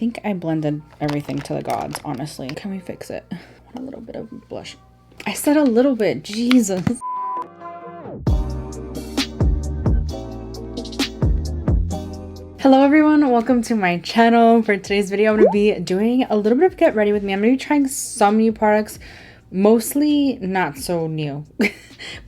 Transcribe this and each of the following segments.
think I blended everything to the gods, honestly. Can we fix it? I want a little bit of blush. I said a little bit, Jesus. Hello everyone, welcome to my channel. For today's video, I'm going to be doing a little bit of get ready with me. I'm going to be trying some new products, mostly not so new. But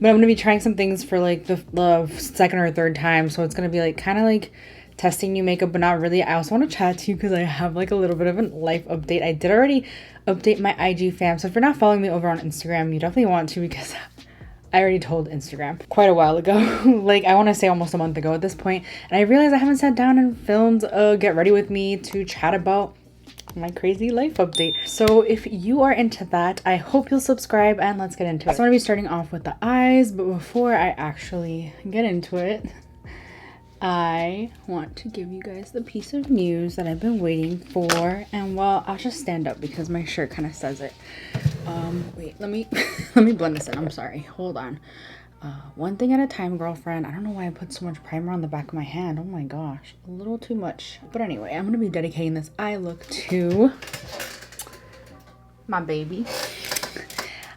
I'm going to be trying some things for like the second or third time. So it's going to be like kind of like testing new makeup, but not really. I also want to chat to you because I have like a little bit of a life update. I did already update my IG fam. So if you're not following me over on Instagram, you definitely want to, because I already told Instagram quite a while ago. Like I want to say almost a month ago at this point. And I realized I haven't sat down and filmed a get ready with me to chat about my crazy life update. So if you are into that, I hope you'll subscribe and let's get into it. So I'm going to be starting off with the eyes, but before I actually get into it, I want to give you guys the piece of news that I've been waiting for. And well, I'll just stand up because my shirt kind of says it. Wait, let me let me blend this in. I'm sorry, hold on. One thing at a time, girlfriend. I don't know why I put so much primer on the back of my hand. Oh my gosh, a little too much. But anyway, I'm gonna be dedicating this eye look to my baby.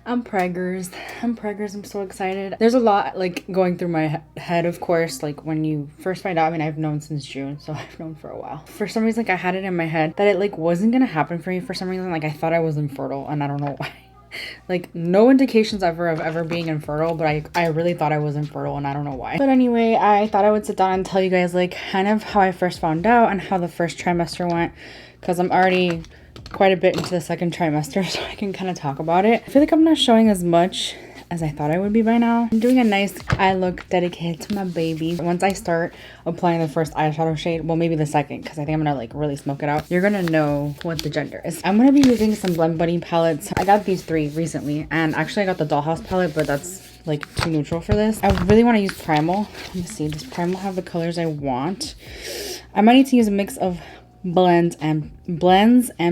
I'm preggers. I'm so excited. There's a lot like going through my head, of course, like when you first find out. I mean, I've known since June, so I've known for a while. For some reason, like I had it in my head that it like wasn't gonna happen for me. For some reason, like I thought I was infertile, and I don't know why. Like no indications ever of ever being infertile, but I really thought I was infertile, and I don't know why. But anyway, I thought I would sit down and tell you guys like kind of how I first found out and how the first trimester went, because I'm already quite a bit into the second trimester, so I can kind of talk about it. I feel like I'm not showing as much as I thought I would be by now. I'm doing a nice eye look dedicated to my baby. Once I start applying the first eyeshadow shade, well maybe the second, because I think I'm gonna like really smoke it out, you're gonna know what the gender is. I'm gonna be using some Blend Buddy palettes. I got these three recently, and actually I got the Dollhouse palette, but that's like too neutral for this. I really want to use Primal. Let me see, does Primal have the colors I want? I might need to use a mix of blends and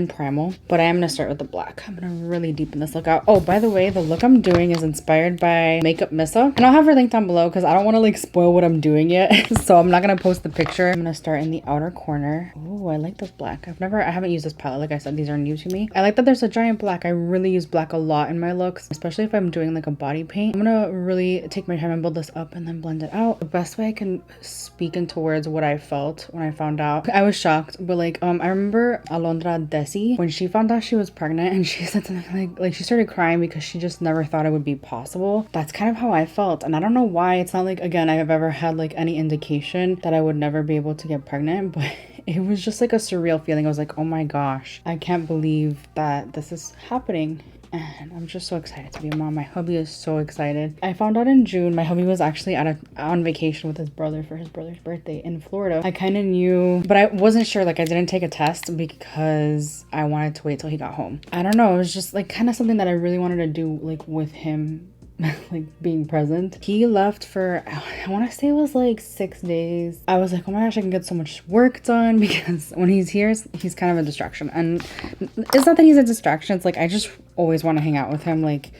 Primal, but I am gonna start with the black. I'm gonna really deepen this look out. Oh, by the way, the look I'm doing is inspired by Makeup Missa, and I'll have her link down below because I don't want to like spoil what I'm doing yet. So I'm not gonna post the picture. I'm gonna start in the outer corner. Oh, I like this black. I haven't used this palette. Like I said, these are new to me. I like that there's a giant black. I really use black a lot in my looks, especially if I'm doing like a body paint. I'm gonna really take my time and build this up and then blend it out. The best way I can speak into words what I felt when I found out. I was shocked, but like I remember Alondra Desi, when she found out she was pregnant, and she said something like she started crying because she just never thought it would be possible. That's kind of how I felt, and I don't know why. It's not like, again, I've ever had like any indication that I would never be able to get pregnant, but it was just like a surreal feeling. I was like, oh my gosh, I can't believe that this is happening. And I'm just so excited to be a mom. My hubby is so excited. I found out in June. My hubby was actually on vacation with his brother for his brother's birthday in Florida. I kind of knew, but I wasn't sure. Like I didn't take a test because I wanted to wait till he got home. I don't know. It was just like kind of something that I really wanted to do, like with him, like being present. He left for, I want to say it was like 6 days. I was like, oh my gosh, I can get so much work done, because when he's here, he's kind of a distraction. And it's not that he's a distraction, it's like I just always want to hang out with him. Like,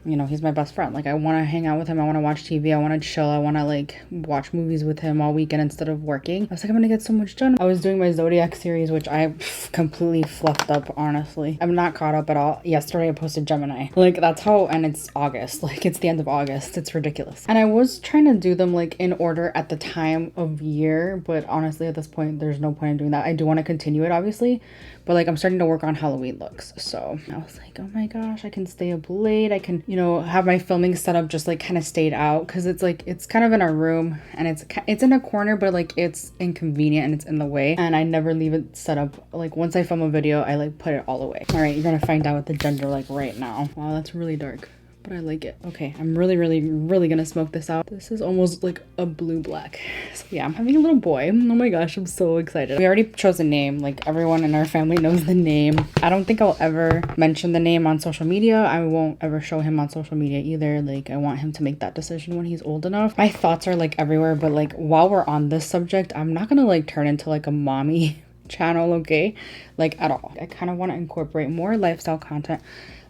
you know, he's my best friend. Like I want to hang out with him. I want to watch TV. I want to chill. I want to like watch movies with him all weekend instead of working. I was like, I'm gonna get so much done. I was doing my Zodiac series, which I completely fluffed up, honestly. I'm not caught up at all. Yesterday I posted Gemini. Like that's how, and it's August. Like it's the end of August. It's ridiculous. And I was trying to do them like in order at the time of year, but honestly at this point there's no point in doing that. I do want to continue it, obviously, but like I'm starting to work on Halloween looks. So I was like, oh my gosh, I can stay up late. I can, you know, have my filming setup just like kind of stayed out, because it's like it's kind of in our room, and it's in a corner, but like it's inconvenient and it's in the way, and I never leave it set up. Like once I film a video, I like put it all away. All right, you're gonna find out what the gender like right now. Wow, that's really dark, but I like it. Okay, I'm really gonna smoke this out. This is almost like a blue black. So yeah, I'm having a little boy. Oh my gosh, I'm so excited. We already chose a name. Like everyone in our family knows the name. I don't think I'll ever mention the name on social media. I won't ever show him on social media either. Like I want him to make that decision when he's old enough. My thoughts are like everywhere, but like while we're on this subject, I'm not gonna like turn into like a mommy channel, okay? Like at all. I kind of want to incorporate more lifestyle content,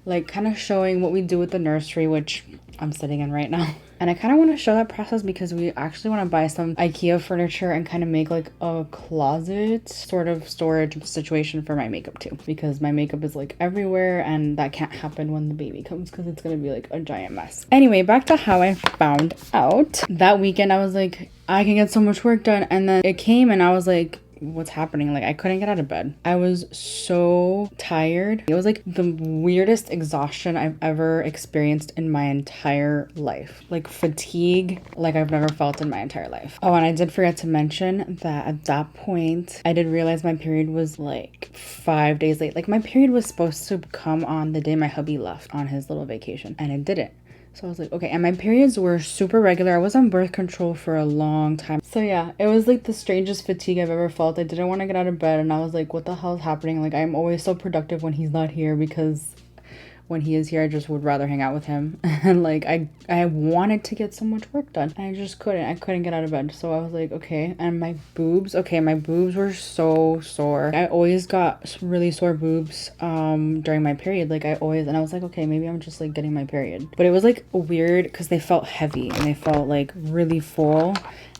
like kind of showing what we do with the nursery, which I'm sitting in right now. And I kind of want to show that process because we actually want to buy some IKEA furniture and kind of make like a closet sort of storage situation for my makeup too. Because my makeup is like everywhere and that can't happen when the baby comes because it's going to be like a giant mess. Anyway, back to how I found out. That weekend I was like, I can get so much work done. And then it came and I was like, what's happening? Like I couldn't get out of bed. I was so tired. It was like the weirdest exhaustion I've ever experienced in my entire life. Like fatigue like I've never felt in my entire life. Oh, and I did forget to mention that at that point I did realize my period was like 5 days late. Like my period was supposed to come on the day my hubby left on his little vacation and it didn't. So I was like, okay. And my periods were super regular. I was on birth control for a long time. So yeah, it was like the strangest fatigue I've ever felt. I didn't want to get out of bed and I was like, what the hell is happening? Like I'm always so productive when he's not here because when he is here, I just would rather hang out with him. And like I wanted to get so much work done and I just couldn't. I couldn't get out of bed. So I was like, okay. And my boobs were so sore. I always got really sore boobs during my period. Like and I was like, okay, maybe I'm just like getting my period. But it was like weird because they felt heavy and they felt like really full.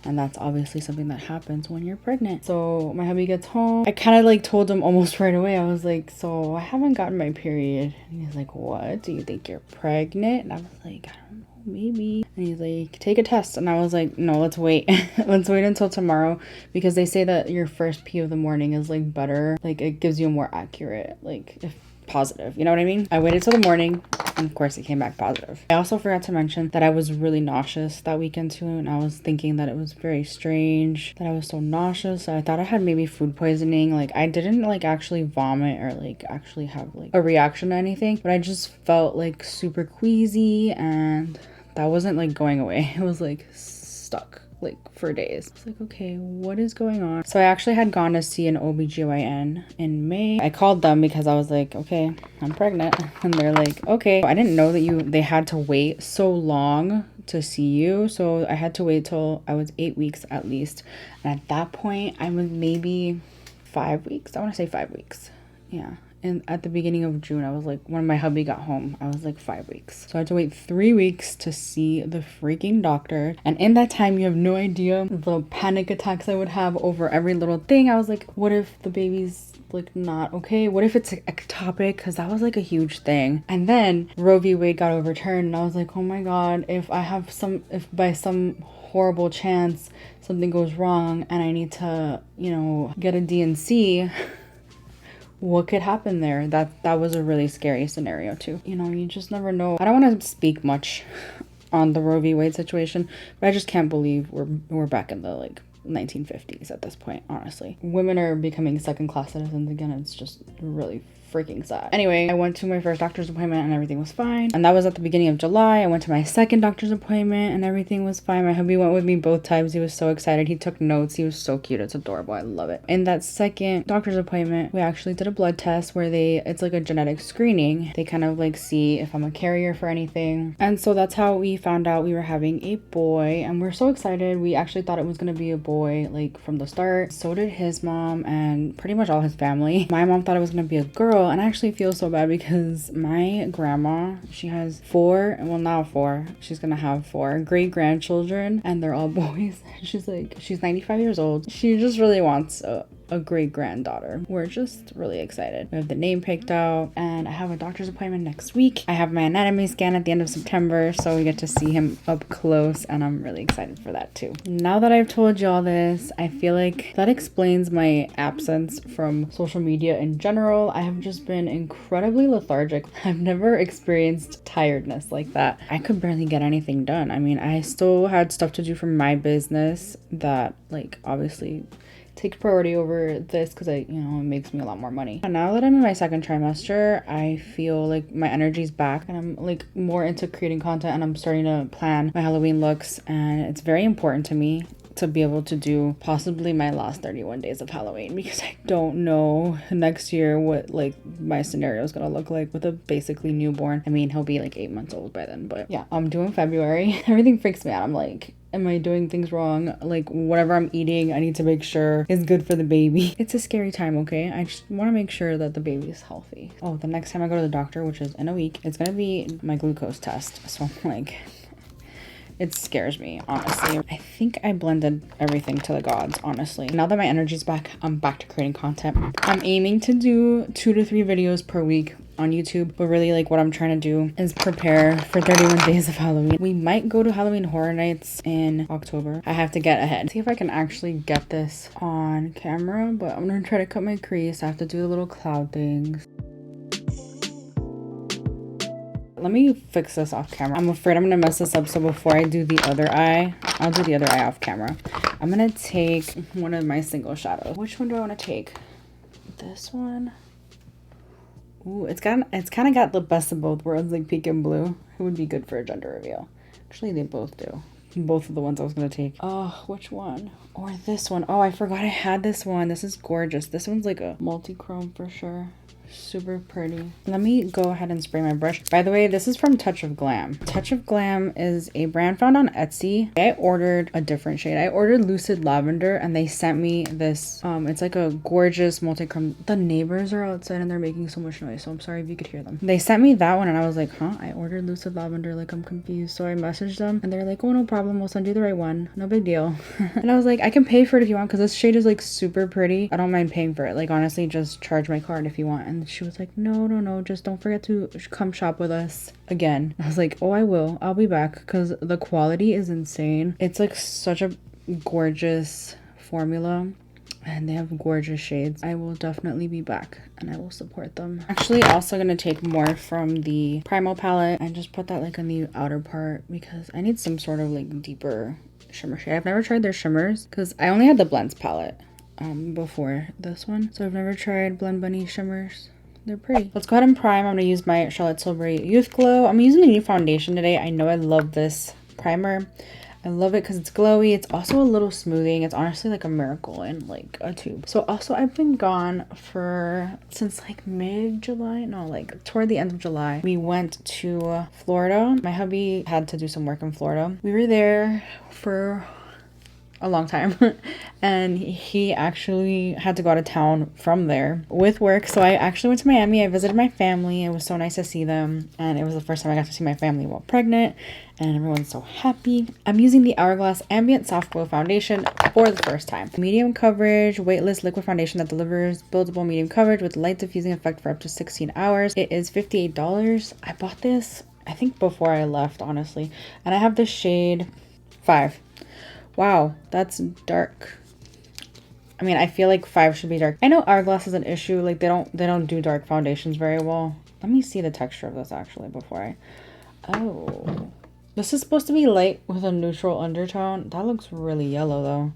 And that's obviously something that happens when you're pregnant. So my hubby gets home. I kind of like told him almost right away. I was like, so I haven't gotten my period. And he's like, what? Do you think you're pregnant? And I was like, I don't know, maybe. And he's like, take a test. And I was like, no, let's wait. Let's wait until tomorrow because they say that your first pee of the morning is like better. Like it gives you a more accurate, like if positive, you know what I mean? I waited till the morning and of course it came back positive. I also forgot to mention that I was really nauseous that weekend too, and I was thinking that it was very strange that I was so nauseous. I thought I had maybe food poisoning. Like I didn't like actually vomit or like actually have like a reaction to anything, but I just felt like super queasy and that wasn't like going away. It was like stuck like for days. I was like, okay, what is going on? So I actually had gone to see an OBGYN in May. I called them because I was like, okay, I'm pregnant. And they're like, okay. I didn't know that they had to wait so long to see you. So I had to wait till I was 8 weeks at least. And at that point, I was maybe 5 weeks. I want to say 5 weeks. Yeah. And at the beginning of June, I was like, when my hubby got home, I was like 5 weeks. So I had to wait 3 weeks to see the freaking doctor. And in that time, you have no idea the panic attacks I would have over every little thing. I was like, what if the baby's like not okay? What if it's ectopic? Because that was like a huge thing. And then Roe v. Wade got overturned. And I was like, oh my God, if by some horrible chance something goes wrong and I need to, get a D&C, what could happen there? That was a really scary scenario too. You just never know. I don't want to speak much on the Roe v. Wade situation, but I just can't believe we're back in the like 1950s at this point, honestly. Women are becoming second-class citizens again. It's just really freaking sad. Anyway, I went to my first doctor's appointment and everything was fine. And that was at the beginning of July. I went to my second doctor's appointment and everything was fine. My hubby went with me both times. He was so excited. He took notes. He was so cute. It's adorable. I love it. In that second doctor's appointment, we actually did a blood test where it's like a genetic screening. They kind of like see if I'm a carrier for anything. And so that's how we found out we were having a boy. And we're so excited. We actually thought it was going to be a boy like from the start. So did his mom and pretty much all his family. My mom thought it was going to be a girl. And I actually feel so bad because my grandma, she has she's gonna have 4 great grandchildren and they're all boys. She's 95 years old. She just really wants a great granddaughter. We're just really excited. We have the name picked out and I have a doctor's appointment next week. I have my anatomy scan at the end of September, so we get to see him up close and I'm really excited for that too. Now that I've told you all this, I feel like that explains my absence from social media in general. I have just been incredibly lethargic. I've never experienced tiredness like that. I could barely get anything done. I mean, I still had stuff to do for my business that like obviously takes priority over this because it makes me a lot more money. And now that I'm in my second trimester, I feel like my energy's back and I'm like more into creating content and I'm starting to plan my Halloween looks and it's very important to me. to be able to do possibly my last 31 days of Halloween, because I don't know next year what like my scenario is gonna look like with a basically newborn. I mean, he'll be like 8 months old by then, but yeah, I'm doing February. Everything freaks me out. I'm like, am I doing things wrong? Like, whatever I'm eating, I need to make sure is good for the baby. It's a scary time, okay? I just want to make sure that the baby is healthy. Oh, the next time I go to the doctor, which is in a week, it's gonna be my glucose test. So I'm like, it scares me, honestly. I think I blended everything to the gods, honestly. Now that my energy's back, I'm back to creating content. I'm aiming to do 2 to 3 videos per week on YouTube, but really like what I'm trying to do is prepare for 31 days of Halloween. We might go to Halloween Horror Nights in October. I have to get ahead. See if I can actually get this on camera, but I'm gonna try to cut my crease. I have to do the little cloud things. Let me fix this off camera. I'm afraid I'm gonna mess this up, so before I do the other eye, I'll do the other eye off camera. I'm gonna take one of my single shadows. Which one do I want to take? This one? Ooh, it's kind of got the best of both worlds, like pink and blue. It would be good for a gender reveal. Actually, they both do. Both of the ones I was gonna take. Oh, which one? Or this one? Oh, I forgot I had this one. This is gorgeous. This one's like a multi-chrome for sure. Super pretty. Let me go ahead and spray my brush. By the way, this is from Touch of Glam. Touch of Glam is a brand found on Etsy. I ordered a different shade. I ordered Lucid Lavender and they sent me this. It's like a gorgeous multi-chrome. The neighbors are outside and they're making so much noise, so I'm sorry if you could hear them. They sent me that one and I was like, huh? I ordered Lucid Lavender, like I'm confused. So I messaged them and they're like, oh, no problem. We'll send you the right one. No big deal. And I was like, I can pay for it if you want, because this shade is like super pretty. I don't mind paying for it. Like honestly, just charge my card if you want. And she was like, no, just don't forget to come shop with us again. I was like, oh, I will. I'll be back, because the quality is insane. It's like such a gorgeous formula and they have gorgeous shades. I will definitely be back and I will support them. Actually, also gonna take more from the Primal palette and just put that like on the outer part, because I need some sort of like deeper shimmer shade. I've never tried their shimmers because I only had the blends palette before this one, so I've never tried Blend Bunny shimmers. They're pretty. Let's go ahead and prime. I'm gonna use my Charlotte Tilbury Youth Glow. I'm using a new foundation today. I know I love this primer. I love it because it's glowy. It's also a little smoothing. It's honestly like a miracle in like a tube. So also I've been gone since like mid-July. No, like toward the end of July. We went to Florida. My hubby had to do some work in Florida. We were there for a long time and he actually had to go out of town from there with work, so I actually went to Miami. I visited my family. It was so nice to see them, and it was the first time I got to see my family while pregnant, and everyone's so happy. I'm using the Hourglass Ambient Soft Glow Foundation for the first time. Medium coverage, weightless liquid foundation that delivers buildable medium coverage with light diffusing effect for up to 16 hours. It is $58. I bought this I think before I left, honestly, and I have the shade 5. Wow, that's dark. I mean, I feel like 5 should be dark. I know Hourglass is an issue. Like they don't do dark foundations very well. Let me see the texture of this actually before I... Oh. This is supposed to be light with a neutral undertone. That looks really yellow though.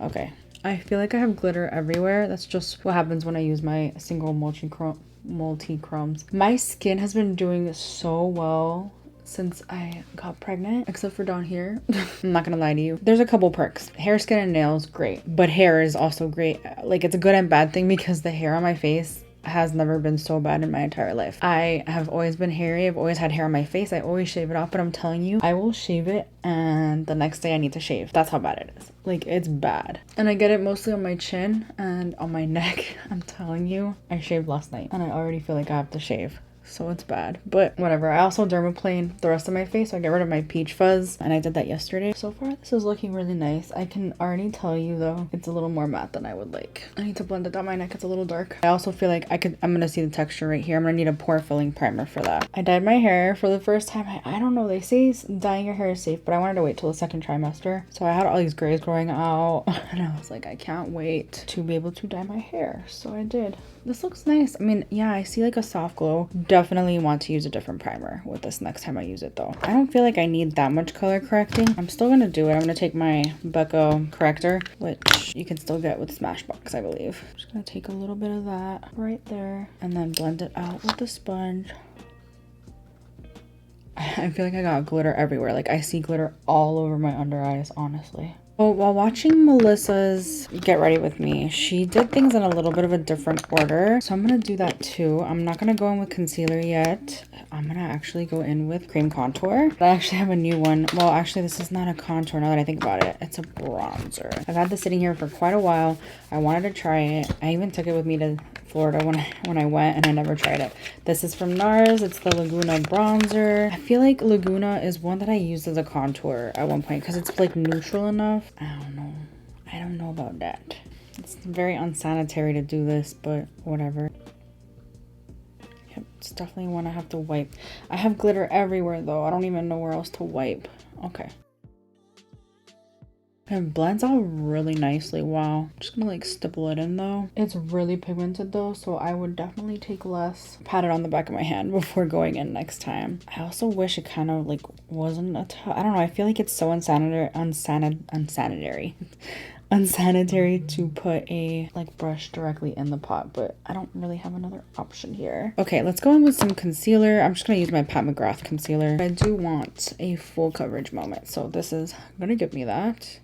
Okay. I feel like I have glitter everywhere. That's just what happens when I use my single multi-chromes. My skin has been doing so well since I got pregnant, except for down here. I'm not gonna lie to you. There's a couple perks. Hair, skin, and nails, great. But hair is also great. Like it's a good and bad thing, because the hair on my face has never been so bad in my entire life. I have always been hairy. I've always had hair on my face. I always shave it off, but I'm telling you, I will shave it and the next day I need to shave. That's how bad it is. Like it's bad. And I get it mostly on my chin and on my neck. I'm telling you, I shaved last night and I already feel like I have to shave. So it's bad, but whatever. I also dermaplane the rest of my face, so I get rid of my peach fuzz, and I did that yesterday. So far this is looking really nice. I can already tell you though, it's a little more matte than I would like. I need to blend it down my neck. It's a little dark. I also feel like I'm gonna see the texture right here. I'm gonna need a pore filling primer for that. I dyed my hair for the first time. I don't know, they say dyeing your hair is safe, but I wanted to wait till the second trimester. So I had all these grays growing out and I was like, I can't wait to be able to dye my hair. So I did. This looks nice. I mean, yeah, I see like a soft glow. Definitely want to use a different primer with this next time I use it though. I don't feel like I need that much color correcting. I'm still gonna do it. I'm gonna take my Becca corrector, which you can still get with Smashbox, I believe. I'm just gonna take a little bit of that right there and then blend it out with the sponge. I feel like I got glitter everywhere. Like I see glitter all over my under eyes, honestly. Well, while watching Melissa's Get Ready With Me, she did things in a little bit of a different order. So I'm going to do that too. I'm not going to go in with concealer yet. I'm going to actually go in with cream contour. I actually have a new one. Well, actually, this is not a contour now that I think about it. It's a bronzer. I've had this sitting here for quite a while. I wanted to try it. I even took it with me to Florida when I went, and I never tried it. This is from NARS. It's the Laguna bronzer. I feel like Laguna is one that I used as a contour at one point because it's like neutral enough. I don't know about that. It's very unsanitary to do this, but whatever. Yep, it's definitely one I have to wipe. I have glitter everywhere though. I don't even know where else to wipe. Okay. It blends out really nicely. Wow. I'm just gonna like stipple it in though. It's really pigmented though, so I would definitely take less. Pat it on the back of my hand before going in next time. I also wish it kind of like wasn't I don't know. I feel like it's so unsanitary to put a like brush directly in the pot, but I don't really have another option here. Okay, let's go in with some concealer. I'm just gonna use my Pat McGrath concealer. I do want a full coverage moment, so this is gonna give me that.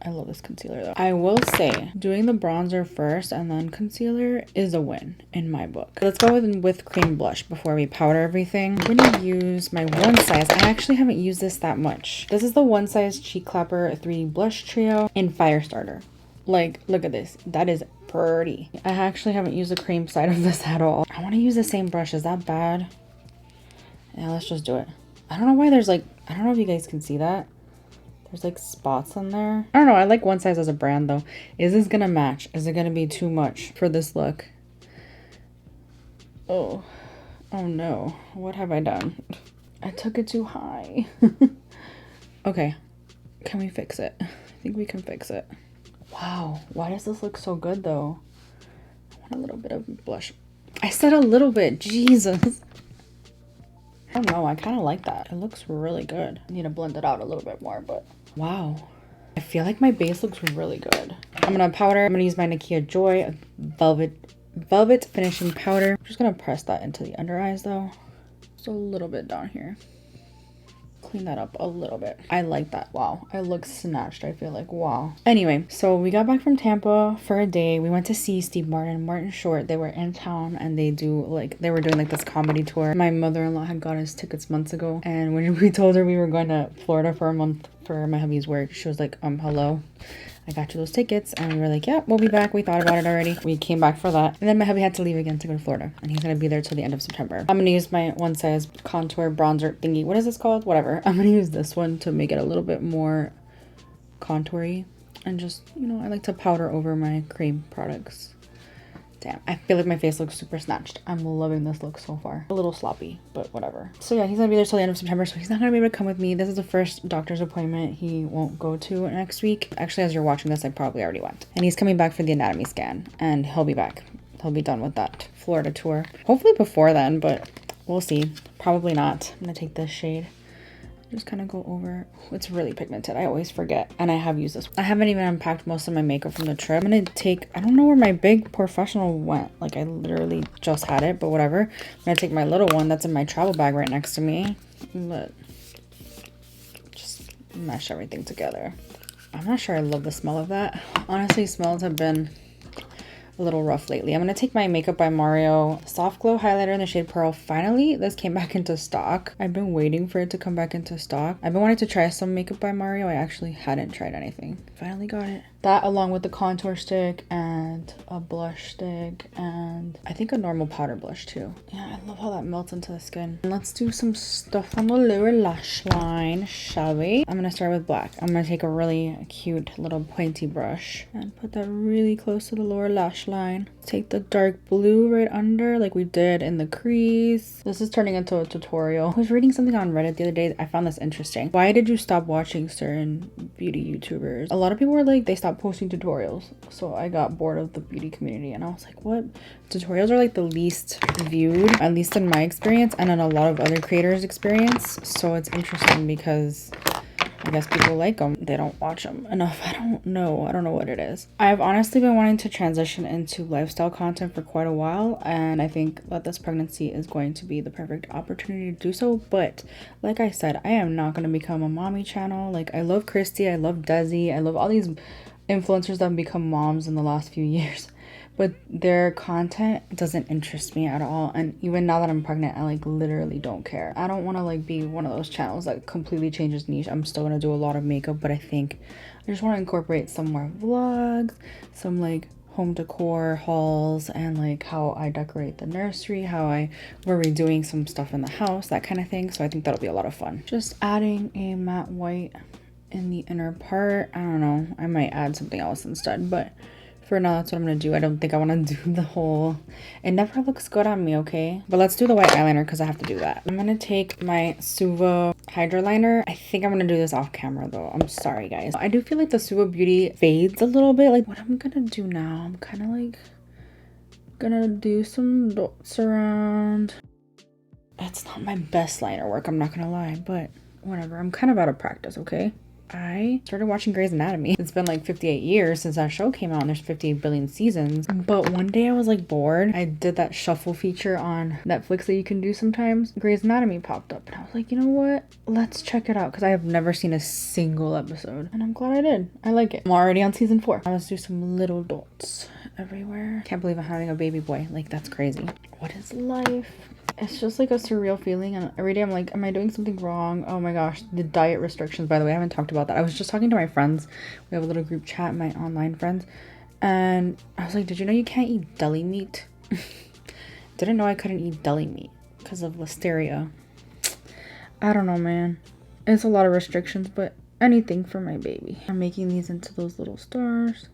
I love this concealer though. I will say doing the bronzer first and then concealer is a win in my book. Let's go with cream blush before we powder everything. I'm gonna use my One Size. I actually haven't used this that much. This is the One Size Cheek Clapper 3D Blush Trio in Firestarter. Like, look at this. That is pretty. I actually haven't used the cream side of this at all. I want to use the same brush. Is that bad? Yeah, let's just do it. I don't know why there's like, I don't know if you guys can see that. There's like spots on there. I don't know. I like One Size as a brand though. Is this gonna match? Is it gonna be too much for this look? Oh no. What have I done? I took it too high. Okay. Can we fix it? I think we can fix it. Wow. Why does this look so good though? I want a little bit of blush. I said a little bit. Jesus. I don't know. I kind of like that. It looks really good. I need to blend it out a little bit more, but wow. I feel like my base looks really good. I'm going to powder. I'm going to use my Nikkia Joy Velvet Finishing Powder. I'm just going to press that into the under eyes though. Just a little bit down here. Clean that up a little bit. I like that. Wow. I look snatched. I feel like wow. Anyway, so we got back from Tampa for a day. We went to see Steve Martin and Martin Short. They were in town and they were doing like this comedy tour. My mother-in-law had got us tickets months ago, and when we told her we were going to Florida for a month for my hubby's work, she was like, hello, I got you those tickets. And we were like, yeah, we'll be back. We thought about it already. We came back for that. And then my hubby had to leave again to go to Florida. And he's going to be there till the end of September. I'm going to use my One Size contour bronzer thingy. What is this called? Whatever. I'm going to use this one to make it a little bit more contoury. And just, you know, I like to powder over my cream products. Damn, I feel like my face looks super snatched. I'm loving this look so far. A little sloppy, but whatever. So yeah, he's gonna be there till the end of September, so he's not gonna be able to come with me. This is the first doctor's appointment he won't go to next week. Actually, as you're watching this, I probably already went. And he's coming back for the anatomy scan, and he'll be back. He'll be done with that Florida tour. Hopefully before then, but we'll see. Probably not. I'm gonna take this shade. Just kind of go over. It's really pigmented. I always forget. And I have used this. I haven't even unpacked most of my makeup from the trip. I'm going to take, I don't know where my big professional went. Like I literally just had it, but whatever. I'm going to take my little one that's in my travel bag right next to me. But just mesh everything together. I'm not sure I love the smell of that. Honestly, smells have been a little rough lately. I'm going to take my Makeup by Mario Soft Glow Highlighter in the shade Pearl. Finally, this came back into stock. I've been waiting for it to come back into stock. I've been wanting to try some Makeup by Mario. I actually hadn't tried anything. Finally got it. That along with the contour stick and a blush stick and I think a normal powder blush too. Yeah, I love how that melts into the skin. And let's do some stuff on the lower lash line, shall we? I'm going to start with black. I'm going to take a really cute little pointy brush and put that really close to the lower lash line. Take the dark blue right under like we did in the crease. This is turning into a tutorial. I was reading something on Reddit the other day. I found this interesting. Why did you stop watching certain beauty YouTubers? A lot of people were like, they stopped posting tutorials. So I got bored of the beauty community and I was like, what? Tutorials are like the least viewed, at least in my experience and in a lot of other creators' experience. So it's interesting because I guess people like them. They don't watch them enough. I don't know what it is. I've honestly been wanting to transition into lifestyle content for quite a while, and I think that this pregnancy is going to be the perfect opportunity to do so. But like I said, I am not going to become a mommy channel. Like, I love Christy, I love Desi, I love all these influencers that have become moms in the last few years, but their content doesn't interest me at all. And even now that I'm pregnant, I like literally don't care. I don't want to like be one of those channels that completely changes niche. I'm still gonna do a lot of makeup, but I think I just want to incorporate some more vlogs, some like home decor hauls, and like how I decorate the nursery, we're redoing some stuff in the house, that kind of thing. So I think that'll be a lot of fun. Just adding a matte white in the inner part. I don't know, I might add something else instead, but for now that's what I'm gonna do. I don't think I want to do the whole, it never looks good on me, okay? But let's do the white eyeliner because I have to do that. I'm gonna take my Suva Hydra Liner. I think I'm gonna do this off camera though. I'm sorry guys. I do feel like the Suva Beauty fades a little bit. Like, what I'm gonna do now, I'm kind of like gonna do some dots around. It's not my best liner work, I'm not gonna lie, but whatever. I'm kind of out of practice, okay? I started watching Grey's Anatomy. It's been like 58 years since that show came out, and there's 58 billion seasons. But one day I was like bored. I did that shuffle feature on Netflix that you can do sometimes. Grey's Anatomy popped up and I was like, you know what? Let's check it out, because I have never seen a single episode. And I'm glad I did. I like it. I'm already on season 4. Let's do some little dots everywhere. Can't believe I'm having a baby boy. Like, that's crazy. What is life? It's just like a surreal feeling, and every day I'm like, am I doing something wrong? Oh my gosh, the diet restrictions, by the way, I haven't talked about that. I was just talking to my friends. We have a little group chat, my online friends, and I was like, did you know you can't eat deli meat? Didn't know I couldn't eat deli meat because of listeria. I don't know, man. It's a lot of restrictions, but anything for my baby. I'm making these into those little stars.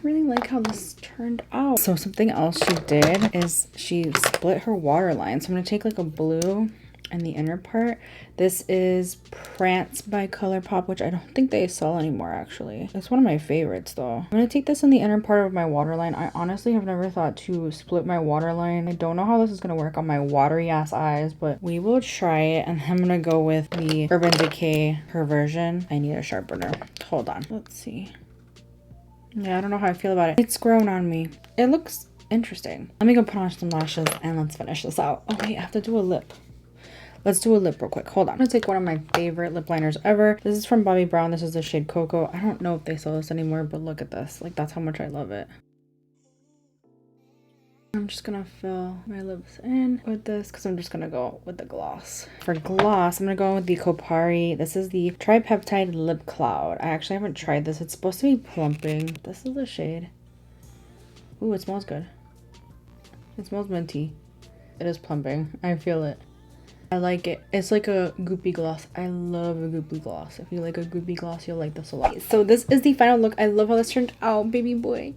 Really like how this turned out. So something else she did is she split her waterline. So I'm gonna take like a blue in the inner part. This is Prance by ColourPop, which I don't think they sell anymore actually. It's one of my favorites though. I'm gonna take this in the inner part of my waterline. I honestly have never thought to split my waterline. I don't know how this is gonna work on my watery ass eyes, but we will try it. And I'm gonna go with the Urban Decay Perversion. I need a sharpener. Hold on, let's see. Yeah, I don't know how I feel about it. It's grown on me. It looks interesting. Let me go put on some lashes and let's finish this out. Oh wait, I have to do a lip. Let's do a lip real quick. Hold on. I'm gonna take one of my favorite lip liners ever. This is from Bobbi Brown. This is the shade Cocoa. I don't know if they sell this anymore, but look at this. Like, that's how much I love it. I'm just gonna fill my lips in with this because I'm just gonna go with the gloss. For gloss, I'm gonna go with the Kopari. This is the Tripeptide Lip Cloud. I actually haven't tried this. It's supposed to be plumping. This is the shade. Ooh, it smells good. It smells minty. It is plumping. I feel it. I like it. It's like a goopy gloss. I love a goopy gloss. If you like a goopy gloss, you'll like this a lot. So this is the final look. I love how this turned out, baby boy.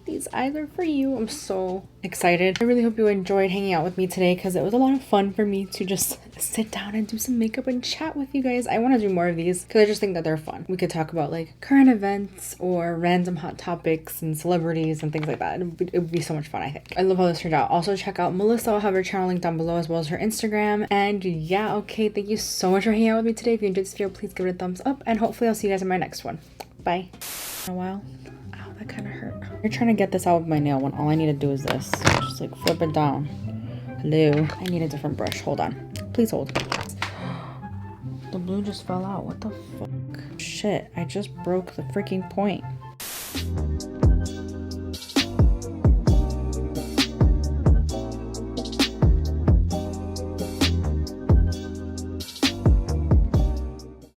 These eyes are for you. I'm so excited. I really hope you enjoyed hanging out with me today because it was a lot of fun for me to just sit down and do some makeup and chat with you guys. I want to do more of these because I just think that they're fun. We could talk about like current events or random hot topics and celebrities and things like that. It would be so much fun, I think. I love how this turned out. Also check out Melissa. I'll have her channel linked down below as well as her Instagram. And yeah, okay, thank you so much for hanging out with me today. If you enjoyed this video, please give it a thumbs up and hopefully I'll see you guys in my next one. Bye. In a while. That kind of hurt. You're trying to get this out with my nail when all I need to do is this. Just like flip it down. Hello. I need a different brush. Hold on. Please hold. The blue just fell out. What the fuck? Shit, I just broke the freaking point.